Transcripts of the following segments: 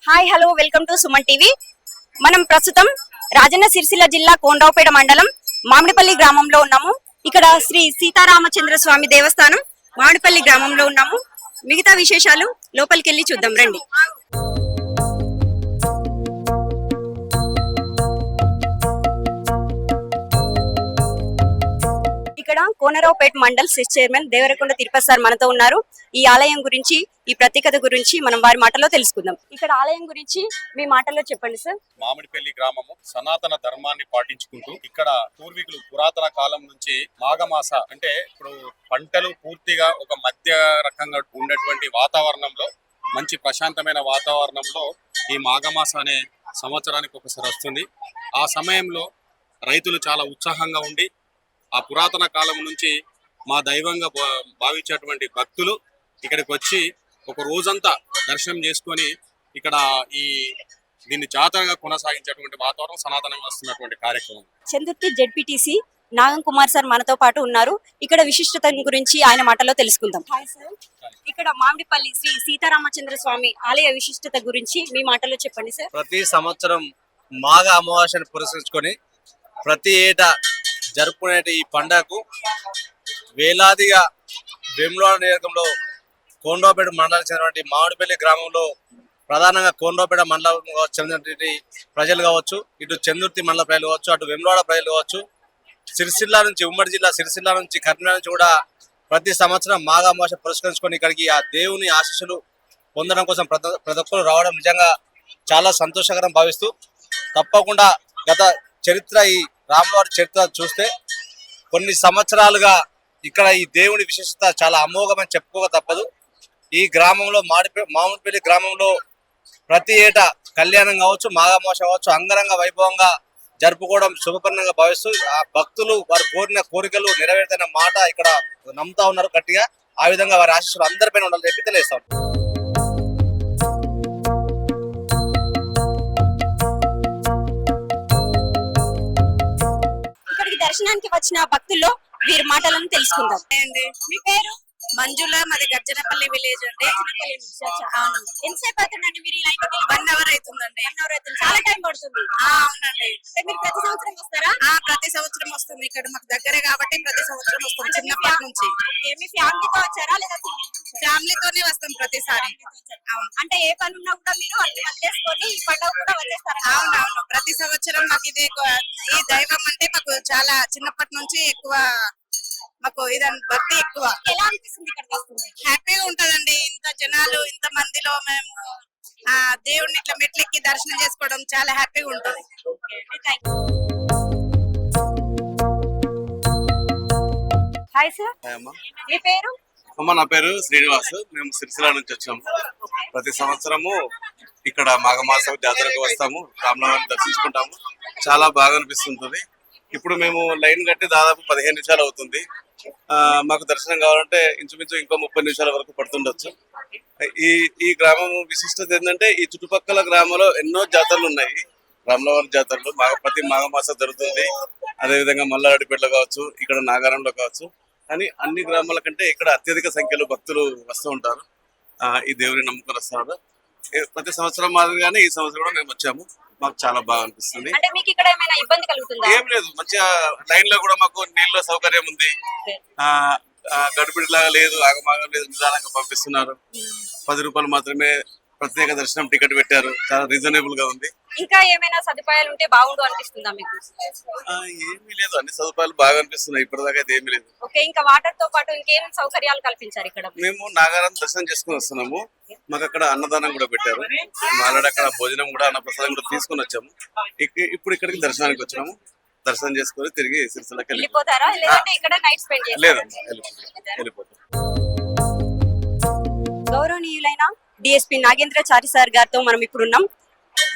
Hi hello welcome to Suman TV. మనం ప్రస్తుతం రాజన్న సిరిసిల్ల జిల్లా కోనరావుపేట మండలం మామిడిపల్లి గ్రామంలో ఉన్నాము. ఇక్కడ శ్రీ సీతారామచంద్ర స్వామి దేవస్థానం మామిడిపల్లి గ్రామంలో ఉన్నాము. మిగతా విశేషాలు లోపలికి వెళ్ళి చూద్దాం రండి. ఇక్కడ Konaraopeta mandal CESS chairman Devarakonda Tirupati sir మనతో ఉన్నారు. ఈ ఆలయం గురించి, ఈ ప్రత్యేకత గురించి మనం వారి మాటల్లో తెలుసుకుందాం. ఇక్కడ ఆలయం గురించి మీ మాటల్లో చెప్పండి సార్. మామిడిపల్లి గ్రామము సనాతన ధర్మాన్ని పాటించుకుంటూ ఇక్కడ పూర్వీకులు పురాతన కాలం నుంచి మాఘమాస అంటే ఇప్పుడు పంటలు పూర్తిగా ఒక మధ్య రకంగా ఉండేటువంటి వాతావరణంలో, మంచి ప్రశాంతమైన వాతావరణంలో ఈ మాఘమాస అనే సంవత్సరానికి ఒకసారి వస్తుంది. ఆ సమయంలో రైతులు చాలా ఉత్సాహంగా ఉండి ఆ పురాతన కాలం నుంచి మా దైవంగా భావించేటువంటి భక్తులు ఇక్కడికి వచ్చి ఒక రోజంతా దర్శనం చేసుకొని ఇక్కడ దీన్ని జాతరగా కొనసాగించేటువంటి వాతావరణం సనాతనంగా వస్తున్నటువంటి కార్యక్రమం. చందుర్తి జెడ్పీటీసీ నాగం కుమార్ సార్ మనతో పాటు ఉన్నారు. ఇక్కడ విశిష్టత గురించి ఆయన మాటలో తెలుసుకుందాం. ఇక్కడ మామిడిపల్లి శ్రీ సీతారామచంద్ర స్వామి ఆలయ విశిష్టత గురించి మీ మాటలో చెప్పండి సార్. ప్రతి సంవత్సరం మాఘ అమావాస్యను పురస్కరించుకొని ప్రతి ఏటా జరుపుకునే ఈ పండుగకు వేలాదిగా వేములవాడ నియోజకంలో కోనరావుపేట మండలానికి చెందినటువంటి మామిడిపల్లి గ్రామంలో ప్రధానంగా కోనరావుపేట మండలం చెందినటువంటి ప్రజలు కావచ్చు, ఇటు చందుర్తి మండల ప్రజలు కావచ్చు, అటు వేములవాడ ప్రజలు కావచ్చు, సిరిసిల్ల నుంచి ఉమ్మడి జిల్లా సిరిసిల్ల నుంచి కర్నూలు నుంచి కూడా ప్రతి సంవత్సరం మాఘ అమావాస్య పురస్కరించుకొని ఇక్కడికి ఆ దేవుని ఆశీస్సులు పొందడం కోసం ప్రతి ఒక్కరు రావడం నిజంగా చాలా సంతోషకరం భావిస్తూ, తప్పకుండా గత చరిత్ర ఈ రాములవారి చరిత్ర చూస్తే కొన్ని సంవత్సరాలుగా ఇక్కడ ఈ దేవుని విశేషత చాలా అమోఘమని చెప్పుకోక తప్పదు. ఈ గ్రామంలో మామిడిపల్లి గ్రామంలో ప్రతి ఏటా కళ్యాణం కావచ్చు, మాఘమాస కావచ్చు అంగరంగ వైభవంగా జరుపుకోవడం శుభపరిణంగా భావిస్తూ ఆ భక్తులు వారు కోరిన కోరికలు నెరవేరుతున్న మాట ఇక్కడ నమ్ముతా ఉన్నారు గట్టిగా. ఆ విధంగా వారి ఆశీస్సులు అందరిపైన ఉండాలని చెప్పి తెలియస్తాం. దర్శనానికి వచ్చిన భక్తుల్లో వీరి మాటలను తెలుసుకుందాం. మీ పేరు? మంజుల, మాది గర్జనపల్లి విలేజ్ అండి. ఎంతసేపు అవుతుందండి మీరు 1 అవర్ అవుతుందండి. చాలా టైం పడుతుంది. అవునండి. మీరు ప్రతి సంవత్సరం వస్తారా? ప్రతి సంవత్సరం వస్తుంది. ఇక్కడ మాకు దగ్గరే కాబట్టి ప్రతి సంవత్సరం వస్తాం చిన్నప్పటి నుంచి. మీ ఫ్యామిలీతో వచ్చారా లేదా ఫ్యామిలీతోనే వస్తాం ప్రతిసారి. అంటే ఏ పని ఉన్నా కూడా మీరు అన్ని వదిలేసుకొని ఈ పండుగ కూడా వచ్చేస్తారా? అవునవును, ప్రతి సంవత్సరం మాకు ఇదే ఈ దైవం అంటే మాకు చాలా చిన్నప్పటి నుంచి ఎక్కువ మాకు ఇదని భక్తి ఎక్కువ. ఎలా అనిపిస్తుంది ఇక్కడికి వస్తుంది? హ్యాపీగా ఉంటదండి. ఇంత జనాలు ఇంత మందిలో మేము దేవుడిని ఇట్లా మెట్లెక్కి దర్శనం చేసుకోవడం చాలా హ్యాపీగా ఉంటది. హాయ్ సార్, మీ పేరు? నా పేరు శ్రీనివాస్. మేము సిరిసిల్ల నుంచి వచ్చాము. ప్రతి సంవత్సరము ఇక్కడ మాఘమాస జాతరకు వస్తాము, రాములవారిని దర్శించుకుంటాము. చాలా బాగా అనిపిస్తుంటది. ఇప్పుడు మేము లైన్ కట్టి దాదాపు 15 నిమిషాలు అవుతుంది. మాకు దర్శనం కావాలంటే ఇంచుమించు ఇంకో 30 నిమిషాల వరకు పడుతుండొచ్చు. ఈ గ్రామం విశిష్టత ఏంటంటే ఈ చుట్టుపక్కల గ్రామంలో ఎన్నో జాతరలు ఉన్నాయి. రాములవారి జాతరలు ప్రతి మాఘమాస జరుగుతుంది. అదేవిధంగా మల్లారెడ్డిపేటలో కావచ్చు, ఇక్కడ నాగారంలో కావచ్చు. కానీ అన్ని గ్రామాల కంటే ఇక్కడ అత్యధిక సంఖ్యలో భక్తులు వస్తూ ఉంటారు. ఈ దేవుని నమ్ముకొని వస్తారు. ప్రతి సంవత్సరం మాదిరిగానే ఈ సంవత్సరం కూడా మేము వచ్చాము. మాకు చాలా బాగా అనిపిస్తుంది. అంటే మీకు ఇక్కడ ఏమైనా ఇబ్బంది కలుగుతుందా? ఏం లేదు, మంచిగా లైన్ లో కూడా మాకు నీళ్ళ సౌకర్యం ఉంది. గడిపిడి లాగా లేదు, ఆగమాగం లేదు, నిదానంగా పంపిస్తున్నారు. 10 రూపాయలు మాత్రమే ప్రత్యేక దర్శనం టికెట్ పెట్టారు. చాలా రీజనబుల్ గా ఉంది. ఇంకా ఏమైనా సదుపాయాలు ఉంటే బాగుండు అనిపిస్తుందా మీకు? ఏమీ లేదు, అన్ని సదుపాయాలు బాగా అనిపిస్తున్నాయి. ఇప్పటిదాకా అయితే ఏమీ లేదు. ఓకే, ఇంకా వాటర్ తో పాటు ఇంకేం సౌకర్యాలు కల్పించారు ఇక్కడ? మేము నాగారం దర్శనం చేసుకుని వస్తున్నాము. మాకు అక్కడ అన్నదానం కూడా పెట్టారు. ఆల్రెడీ అక్కడ భోజనం కూడా అన్నప్రసాదం కూడా తీసుకుని వచ్చాము. ఇప్పుడు ఇక్కడికి దర్శనానికి వచ్చాము. దర్శనం చేసుకుని తిరిగి సిరిసిల్లకి వెళ్ళిపోతారా? లేదంటే ఇక్కడ నైట్ స్పెండ్ చేస్తారా? లేదమ్మా, వెళ్ళిపోతాం. గౌరవనీయులైన డిఎస్పీ నాగేంద్రచారి సార్ గారితో మనం ఇప్పుడు ఉన్నాం.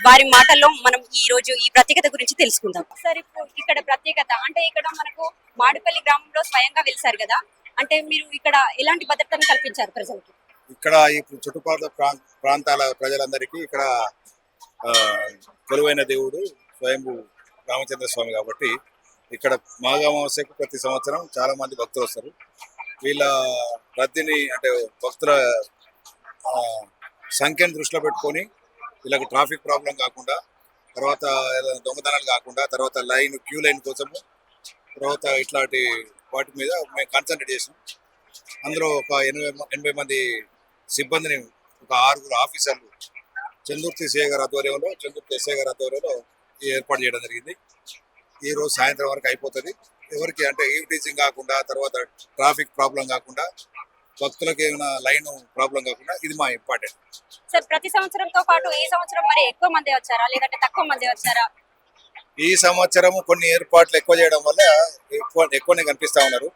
వారి మాటల్లో మనం ఈ రోజు ఈ ప్రత్యేకత గురించి తెలుసుకుందాం. సార్, ఇప్పుడు ఇక్కడ ప్రత్యేకత అంటే ఇక్కడ మనకు మామిడిపల్లి గ్రామంలో స్వయంగా వెలిసారు కదా, అంటే మీరు ఇక్కడ ఎలాంటి భద్రతను కల్పించారు ప్రజలకి? ఇక్కడ ఈ చుట్టుపక్కల ప్రాంతాల ప్రజలందరికీ ఇక్కడ కొలువైన దేవుడు స్వయంభూ రామచంద్ర స్వామి కాబట్టి ఇక్కడ మాఘామావాస్యకు ప్రతి సంవత్సరం చాలా మంది భక్తులు వస్తారు. వీళ్ళ రద్దీని అంటే భక్తుల సంఖ్యను దృష్టిలో పెట్టుకొని వీళ్ళకి ట్రాఫిక్ ప్రాబ్లం కాకుండా, తర్వాత ఏదైనా దొంగతనాలు కాకుండా, తర్వాత క్యూ లైన్ కోసము, తర్వాత ఇట్లాంటి వాటి మీద మేము కాన్సన్ట్రేట్ చేసాం. అందులో ఒక 80 మంది సిబ్బందిని, ఒక 6 ఆఫీసర్లు చందుర్తి ఎస్ఐ గారి ఆధ్వర్యంలో ఈ ఏర్పాటు చేయడం జరిగింది. ఈ రోజు సాయంత్రం వరకు అయిపోతుంది. ఎవరికి అంటే ఈవ్ టీచింగ్ కాకుండా, తర్వాత ట్రాఫిక్ ప్రాబ్లం కాకుండా, భక్తులకు ఏమైనా లైన్ ప్రాబ్లం కాకుండా, ఇది మా ఇంపార్టెంట్. సార్ ప్రతి సంవత్సరంతో పాటు ఈ సంవత్సరం మరి ఎక్కువ మంది వచ్చారా లేదంటే తక్కువ మంది వచ్చారా? ఈ సంవత్సరం కొన్ని ఏర్పాట్లు ఎక్కువ చేయడం వల్ల ఎక్కువనే కనిపిస్తా ఉన్నారు.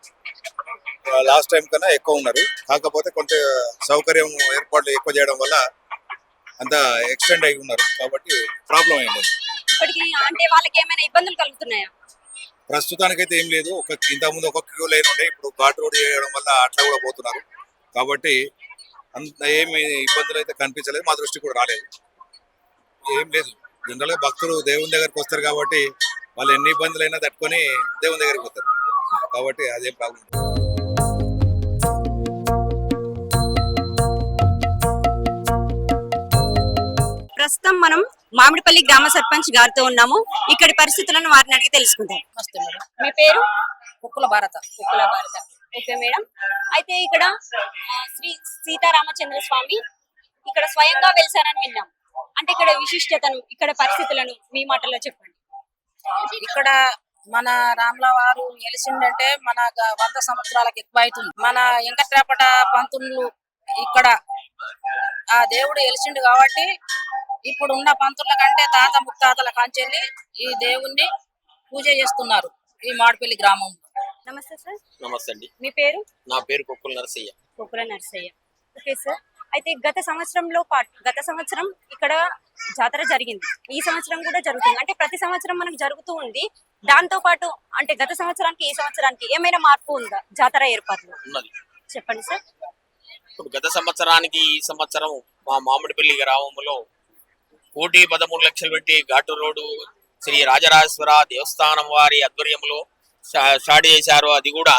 లాస్ట్ టైం కన్నా ఎక్కువ ఉన్నారు. కాకపోతే కొంత సౌకర్యం ఏర్పాట్లు ఎక్కువ చేయడం వల్ల అంత ఎక్స్టెండ్ అయి ఉన్నారు. కాబట్టి ప్రాబ్లం అయింది. ఇప్పటికి అంటే వాళ్ళకి ఏమైనా ఇబ్బందులు కలుగుతున్నాయా? ప్రస్తుతానికైతే ఏం లేదు. ఇంతకుముందు ఒక క్యూ లైన్ ఉండే, ఇప్పుడు ఘాట్ రోడ్ చేయడం వల్ల అట్లా కూడా పోతున్నారు. కాబట్టి అంత ఏమి ఇబ్బందులు అయితే కనిపించలేదు, మా దృష్టి కూడా రాలేదు. ఏం లేదు. జనరల్గా భక్తులు దేవుని దగ్గరికి వస్తారు కాబట్టి వాళ్ళు ఎన్ని ఇబ్బందులైనా తట్టుకొని దేవుని దగ్గరికి వస్తారు. కాబట్టి అదేం ప్రాబ్లం. ప్రస్తుతం మనం మామిడిపల్లి గ్రామ సర్పంచ్ గారితో ఉన్నాము. ఇక్కడి పరిస్థితులను వారిని అడిగి తెలుసుకుందాం. నమస్తే మేడం. మీ పేరు? కుక్కుల భారత. కుక్కుల భారత. Okay madam. అయితే ఇక్కడ శ్రీ సీతారామచంద్ర స్వామి ఇక్కడ స్వయంగా వెలిసారని విన్నాం. అంటే ఇక్కడ విశిష్టతను, ఇక్కడ పరిస్థితులను మీ మాటల్లో చెప్పండి. ఇక్కడ మన రాముల వారు వెలిసిండంటే మన 100 సంవత్సరాలకు ఎక్కువ అవుతుంది. మన వెంకట్రాపట పంతులు ఇక్కడ ఆ దేవుడు వెలిసిండు కాబట్టి ఇప్పుడు ఉన్న పంతుల కంటే తాత ముత్తాతల కంచెల్లి ఈ దేవుణ్ణి పూజ చేస్తున్నారు ఈ మాడిపల్లి గ్రామం. నమస్తే సార్. నమస్తే అండి. మీ పేరు? నా పేరు కుక్కుల నరసయ్య. కుక్కుల నరసయ్య. Okay sir. అయితే గత సంవత్సరం ఇక్కడ జాతర జరిగింది, ఈ సంవత్సరం కూడా జరుగుతుంది. అంటే ప్రతి సంవత్సరం మనకు జరుగుతూ ఉంది. దాంతో పాటు అంటే గత సంవత్సరానికి ఈ సంవత్సరానికి ఏమైనా మార్పు ఉందా జాతర ఏర్పాట్లు? ఉన్నది. చెప్పండి సార్. ఇప్పుడు గత సంవత్సరానికి ఈ సంవత్సరం మా మామిడిపల్లి గ్రామంలో 1,13,00,000 పెట్టి ఘాటు రోడ్డు శ్రీ రాజరాజేశ్వర దేవస్థానం వారి ఆధ్వర్యంలో స్టార్ట్ చేశారు. అది కూడా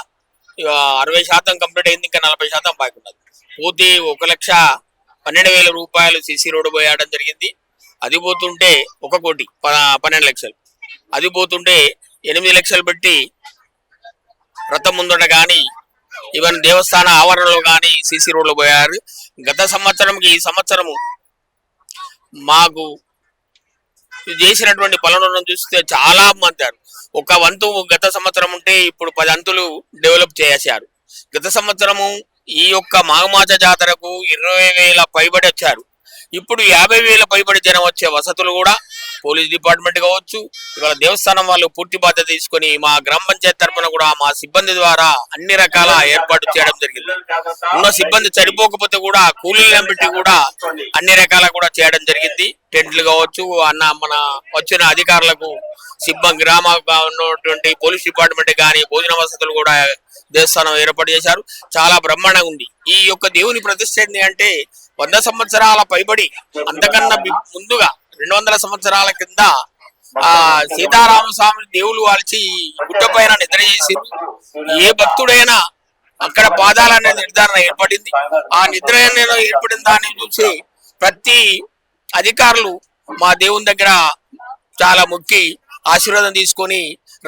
60% కంప్లీట్ అయింది, ఇంకా 40% బాకీ ఉన్నది. పూర్తి 1,12,000 రూపాయలు సిసి రోడ్డు పోయడం జరిగింది. అది పోతుంటే 1,12,00,000, అది పోతుంటే 8 లక్షలు పెట్టి రథం ముందట కానీ ఈవెన్ దేవస్థాన ఆవరణలో కానీ సిసి రోడ్లు పోయారు. గత సంవత్సరంకి ఈ సంవత్సరము మాకు చేసినటువంటి పనులను చూస్తే చాలా మంది ఒక వంతు గత సంవత్సరం ఉంటే ఇప్పుడు 10 అంతులు డెవలప్ చేశారు. గత సంవత్సరము ఈ యొక్క మాఘమాస జాతరకు 20,000 పైబడి వచ్చారు. ఇప్పుడు 50,000 పైబడి జనం వచ్చే వసతులు కూడా పోలీస్ డిపార్ట్మెంట్ కావచ్చు, ఇవాళ దేవస్థానం వాళ్ళు పూర్తి బాధ్యత తీసుకొని మా గ్రామ పంచాయతీ తరఫున కూడా మా సిబ్బంది ద్వారా అన్ని రకాల ఏర్పాటు చేయడం జరిగింది. ఉన్న సిబ్బంది సరిపోకపోతే కూడా కూలీలను పెట్టి కూడా అన్ని రకాల కూడా చేయడం జరిగింది. టెంట్లు కావచ్చు, మన వచ్చిన అధికారులకు సిబ్బంది గ్రామంగా ఉన్నటువంటి పోలీస్ డిపార్ట్మెంట్ కానీ భోజన వసతులు కూడా దేవస్థానం ఏర్పాటు చేశారు. చాలా బ్రహ్మాండంగా ఉంది. ఈ యొక్క దేవుని ప్రతిష్ఠ ఏంటి అంటే 100 సంవత్సరాల పైబడి, అంతకన్నా ముందుగా 200 సంవత్సరాల కింద సీతారామస్వామి దేవులు వాల్చి గుడ్డ పైన నిద్ర చేసి ఏ భక్తుడైనా అక్కడ పాదాలనే నిర్ధారణ ఏర్పడింది. ఆ నిద్ర ఏర్పడిన దాన్ని చూసి ప్రతి అధికారులు మా దేవుని దగ్గర చాలా మొక్కి ఆశీర్వాదం తీసుకొని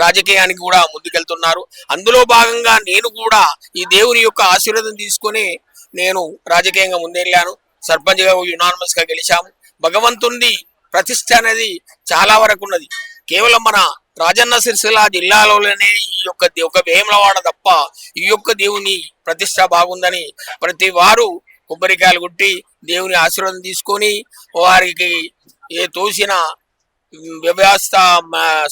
రాజకీయానికి కూడా ముందుకెళ్తున్నారు. అందులో భాగంగా నేను కూడా ఈ దేవుని యొక్క ఆశీర్వాదం తీసుకొని నేను రాజకీయంగా ముందెళ్ళాను. సర్పంచ్ గా యునానిమస్ గా గెలిచాము. భగవంతుని ప్రతిష్ట అనేది చాలా వరకు ఉన్నది. కేవలం మన రాజన్న సిరిసిల్ల జిల్లాలోనే ఈ యొక్క వేములవాడ తప్ప ఈ యొక్క దేవుని ప్రతిష్ట బాగుందని ప్రతి వారు కొబ్బరికాయలు కొట్టి దేవుని ఆశీర్వాదం తీసుకొని వారికి ఏ తోసిన వ్యవస్థ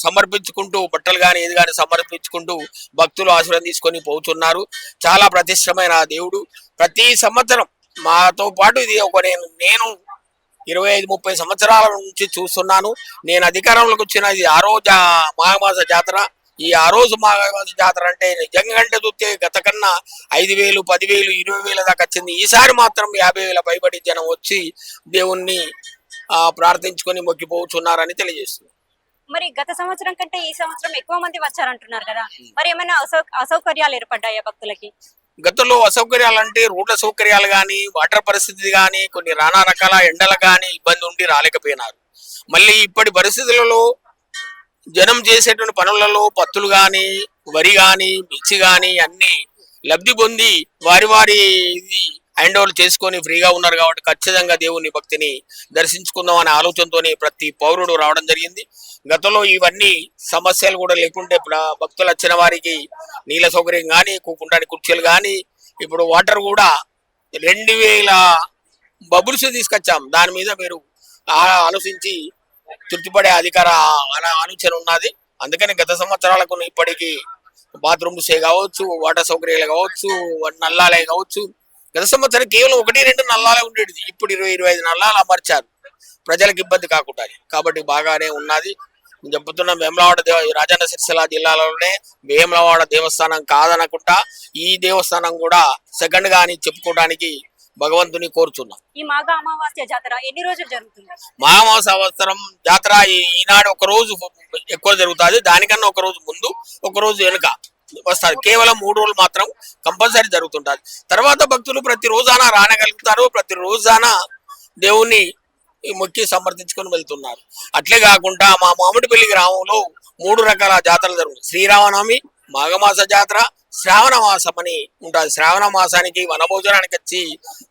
సమర్పించుకుంటూ బట్టలు కానీ ఏది కానీ సమర్పించుకుంటూ భక్తులు ఆశీర్వాదం తీసుకొని పోతున్నారు. చాలా ప్రతిష్టమైన దేవుడు. ప్రతి సంవత్సరం మాతో పాటు ఇది నేను 25-30 సంవత్సరాల నుంచి చూస్తున్నాను. నేను అధికారంలోకి వచ్చిన ఇది ఆ రోజు మాఘమాస జాతర. ఈ ఆ రోజు మాఘమాస జాతర అంటే నిజంగా అంటే చూస్తే గత కన్నా 5,000, 10,000, 20,000 దాకా వచ్చింది. ఈసారి మాత్రం 50,000 పైబడి జనం వచ్చి దేవుణ్ణి ప్రార్థించుకొని మొక్కిపోతున్నారని తెలియజేస్తుంది. మరి గత సంవత్సరం కంటే ఈ సంవత్సరం ఎక్కువ మంది వచ్చారంటున్నారు కదా, మరి ఏమైనా అసౌకర్యాలు ఏర్పడ్డాయా భక్తులకి? గతంలో అసౌకర్యాలు అంటే రోడ్ల సౌకర్యాలు కానీ వాటర్ పరిస్థితి కానీ కొన్ని నానా రకాల ఎండలు కానీ ఇబ్బంది ఉండి రాలేకపోయినారు. మళ్ళీ ఇప్పటి పరిస్థితులలో జనం చేసేటువంటి పనులలో పత్తులు కానీ వరి కానీ మిర్చి కానీ అన్ని లబ్ధి పొంది వారి వారి ఇది హ్యాండ్ ఓవర్ చేసుకొని ఫ్రీగా ఉన్నారు కాబట్టి ఖచ్చితంగా దేవుని భక్తిని దర్శించుకుందాం అనే ఆలోచనతోనే ప్రతి పౌరుడు రావడం జరిగింది. గతంలో ఇవన్నీ సమస్యలు కూడా లేకుంటే భక్తులు వచ్చిన వారికి నీళ్ళ సౌకర్యం కానీ కూకుంటానికి కుర్చీలు కానీ ఇప్పుడు వాటర్ కూడా 2000 బబుల్స్ తీసుకొచ్చాం. దాని మీద మీరు ఆలోచించి తృప్తిపడే ఆలోచన ఉన్నది. అందుకని గత సంవత్సరాలకు ఇప్పటికీ బాత్రూమ్స్ కావచ్చు, వాటర్ సౌకర్యాలు కావచ్చు, నల్లాలే కావచ్చు. గత సంవత్సరం కేవలం 1-2 నల్లాలే ఉండేది. ఇప్పుడు 20-25 నల్లాలు అమర్చారు ప్రజలకు ఇబ్బంది కాకుండా. కాబట్టి బాగానే ఉన్నది. చెప్తున్న వేములవాడ రాజన్న సిరిసిల్ల జిల్లాలోనే వేములవాడ దేవస్థానం కాదనకుండా ఈ దేవస్థానం కూడా సెకండ్ గా అని చెప్పుకోవడానికి భగవంతుని కోరుచున్నాం. ఈ మాఘ అమావాస్య జాతర ఎన్ని రోజులు జరుగుతుంది? మాఘమాస సంవత్సరం జాతర ఈనాడు ఒక రోజు ఎక్కువ జరుగుతుంది. దానికన్నా ఒక రోజు ముందు ఒక రోజు వెనుక వస్తారు. కేవలం 3 రోజులు మాత్రం కంపల్సరీ జరుగుతుంటది. తర్వాత భక్తులు ప్రతి రోజాన రానగలుగుతారు. ప్రతి రోజాన దేవుణ్ణి మొక్కి సమర్థించుకొని వెళ్తున్నారు. అట్లే కాకుండా మా మామిడిపల్లి గ్రామంలో 3 రకాల జాతరలు జరుగుతాయి. శ్రీరామనవమి, మాఘమాస జాతర, శ్రావణ మాసం అని ఉంటుంది. శ్రావణ మాసానికి వనభోజనానికి వచ్చి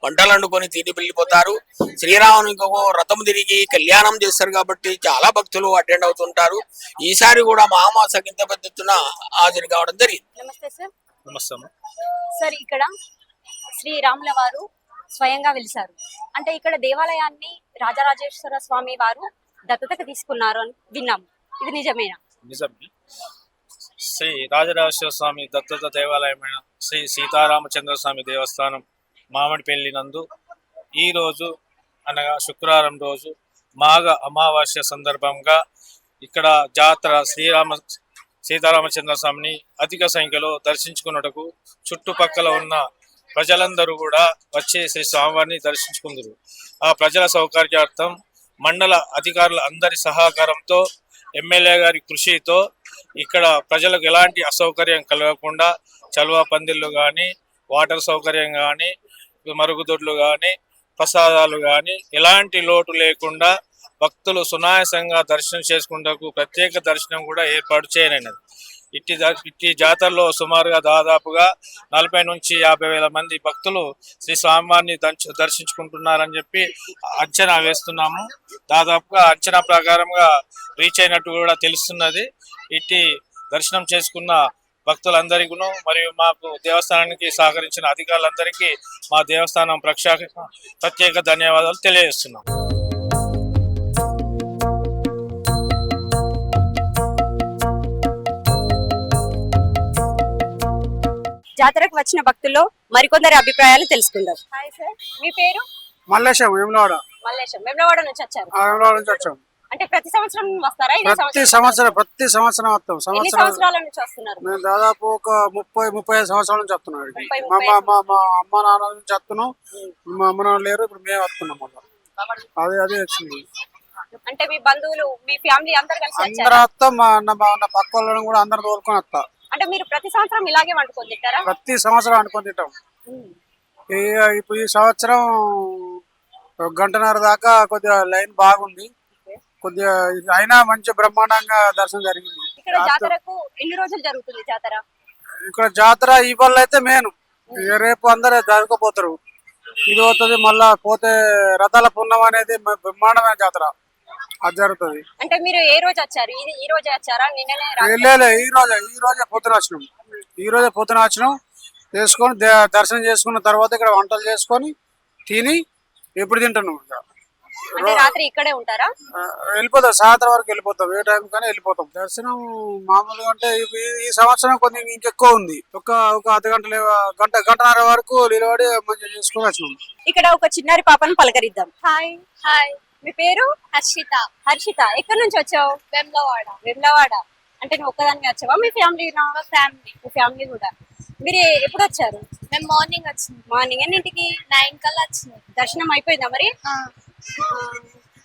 వంటలు వండుకొని తిని వెళ్ళిపోతారు. శ్రీరామునికి రథం తిరిగి కళ్యాణం చేస్తారు కాబట్టి చాలా భక్తులు అటెండ్ అవుతుంటారు. ఈసారి కూడా మాఘమాస కింద పెద్ద ఎత్తున హాజరు కావడం జరిగింది. నమస్తే సార్. నమస్తే. సార్, ఇక్కడ శ్రీరాముల వారు స్వయంగా వెలిసారు. అంటే ఇక్కడ దేవాలయాన్ని రాజరాజేశ్వర స్వామి వారు దత్తతకు తీసుకున్నారు అని విన్నాము. ఇది నిజమేనా? నిజమే. శ్రీ రాజరాజేశ్వర స్వామి దత్తత దేవాలయమైన శ్రీ సీతారామచంద్ర స్వామి దేవస్థానం మామిడిపల్లి నందు ఈ రోజు అనగా శుక్రవారం రోజు మాఘ అమావాస్య సందర్భంగా ఇక్కడ జాతర సీతారామచంద్ర స్వామిని అధిక సంఖ్యలో దర్శించుకున్నటకు చుట్టుపక్కల ఉన్న ప్రజలందరూ కూడా వచ్చి శ్రీ స్వామివారిని దర్శించుకుందరు. ఆ ప్రజల సౌకర్యార్థం మండల అధికారుల అందరి సహకారంతో ఎమ్మెల్యే గారి కృషితో ఇక్కడ ప్రజలకు ఎలాంటి అసౌకర్యం కలగకుండా చలువ పందిళ్ళు కానీ, వాటర్ సౌకర్యం కానీ, మరుగుదొడ్లు కానీ, ప్రసాదాలు కానీ ఎలాంటి లోటు లేకుండా భక్తులు సునాయాసంగా దర్శనం చేసుకుంటూ ప్రత్యేక దర్శనం కూడా ఏర్పాటు చేయనున్నది. ఇట్టి జాతరలో సుమారుగా దాదాపుగా 40 నుంచి 50 వేల మంది భక్తులు శ్రీ స్వామివారిని దర్శించుకుంటున్నారని చెప్పి అంచనా వేస్తున్నాము. దాదాపుగా అంచనా ప్రకారంగా రీచ్ అయినట్టు కూడా తెలుస్తున్నది. ఇట్టి దర్శనం చేసుకున్న భక్తులందరికీ మరియు మాకు దేవస్థానానికి సహకరించిన అధికారులందరికీ మా దేవస్థానం ప్రత్యేక ధన్యవాదాలు తెలియజేస్తున్నాం. జాతరకు వచ్చిన భక్తుల్లో మరికొందరి అభిప్రాయాలు తెలుసుకుందాం. హాయ్ సార్, మీ పేరు? మల్లేశం, వేములవాడ. మల్లేశం, వేములవాడ నుంచి వచ్చారు. వేములవాడ నుంచి వచ్చాం. అంటే ప్రతి సంవత్సరం వస్తారా? ప్రతి సంవత్సరం వస్తాం. ఎన్ని సంవత్సరాల నుంచి వస్తున్నారు? మేము దాదాపు ఒక 30-35 సంవత్సరాల నుంచి వస్తున్నాం. మా అమ్మ నాన్న నుంచి వస్తున్నాం. మా అమ్మ నాన్న లేరు, ఇప్పుడు మేము వస్తున్నాం. అదే వచ్చింది. అంటే మీ బంధువులు, మీ ఫ్యామిలీ అందరు కలిసి అందరూ వస్తాం. మా పక్క వాళ్ళని కూడా అందరు తోలుకొని వస్తా. అంటే మీరు ప్రతి సంవత్సరం ఇలాగే వండుకొని తింటారా? ప్రతి సంవత్సరం వండుకొని తింటాం. ఇప్పుడు ఈ సంవత్సరం 1 గంటన్నర దాకా కొద్దిగా లైన్ బాగుంది. కొద్దిగా అయినా మంచి బ్రహ్మాండంగా దర్శనం జరిగింది. ఇక్కడ జాతరకు ఎన్ని రోజులు జరుగుతుంది జాతర? ఇక్కడ జాతర ఇవాళ అయితే మెయిన్, రేపు అందరూ జరగకపోతారు. ఇది అవుతుంది. మళ్ళా పోతే రథాల పుణ్యం అనేది బ్రహ్మాండమైన జాతర అది జరుగుతుంది. అంటే మీరు ఏ రోజు వచ్చారు? ఈ రోజే వచ్చారా? నిన్ననే? ఈ రోజే పొద్దున వచ్చినాం. చేసుకొని దర్శనం చేసుకున్న తర్వాత ఇక్కడ వంటలు చేసుకొని తిని ఎప్పుడు తింటున్నాం. అంటే రాత్రి ఇక్కడే ఉంటారా? వెళ్ళిపోతాం, సాయంత్రం వరకు వెళ్ళిపోతాం. ఏ టైం కానీ వెళ్ళిపోతాం. దర్శనం మామూలుగా అంటే ఈ సంవత్సరం కొంచెం ఇంకెక్కువ ఉంది. ఒక గంటన్నర వరకు నిలబడి మంచిగా చేసుకుని వచ్చినాం. ఇక్కడ ఒక చిన్నారి పాపను పలకరిద్దాం. హాయ్. హాయ్, మీ పేరు? హర్షిత. హర్షిత, ఎక్కడి నుంచి వచ్చావు? వేములవాడ. అంటే నువ్వు ఒక్కదాన్ని వచ్చావా? మీ ఫ్యామిలీ? మీ ఫ్యామిలీ కూడా. మీరు ఎప్పుడు వచ్చారు? మేము మార్నింగ్ వచ్చింది. మార్నింగ్ ఎన్నింటికి? 9 కల్లా వచ్చినాయి. దర్శనం అయిపోయిందా మరి?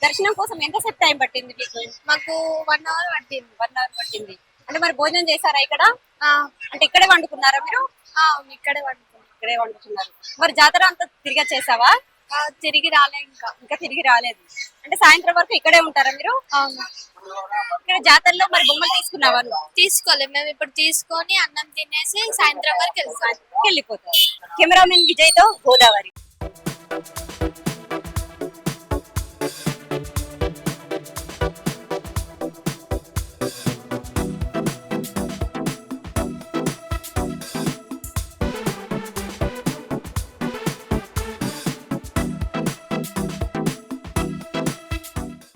దర్శనం కోసం ఎంతసేపు టైం పట్టింది మీకు? మాకు 1 అవర్ పట్టింది. 1 అవర్ పట్టింది. అంటే మరి భోజనం చేశారా ఇక్కడ? ఆ, అంటే ఇక్కడే వండుకున్నారా మీరు? ఇక్కడే వండుకున్నాం. ఇక్కడే వండుతున్నారు. మరి జాతర అంతా తిరిగి చేసావా? తిరిగి రాలే ఇంకా తిరిగి రాలేదు. అంటే సాయంత్రం వరకు ఇక్కడే ఉంటారా మీరు? అవును. ఇక్కడ జాతరలో మరి బొమ్మలు తీసుకున్నావా నువ్వు? తీసుకోలేదు, మేము ఇప్పుడు తీసుకొని అన్నం తినేసి సాయంత్రం వరకు వెళ్తాం. వెళ్ళిపోతారు. కెమెరామెన్ విజయ్ తో గోదావరి.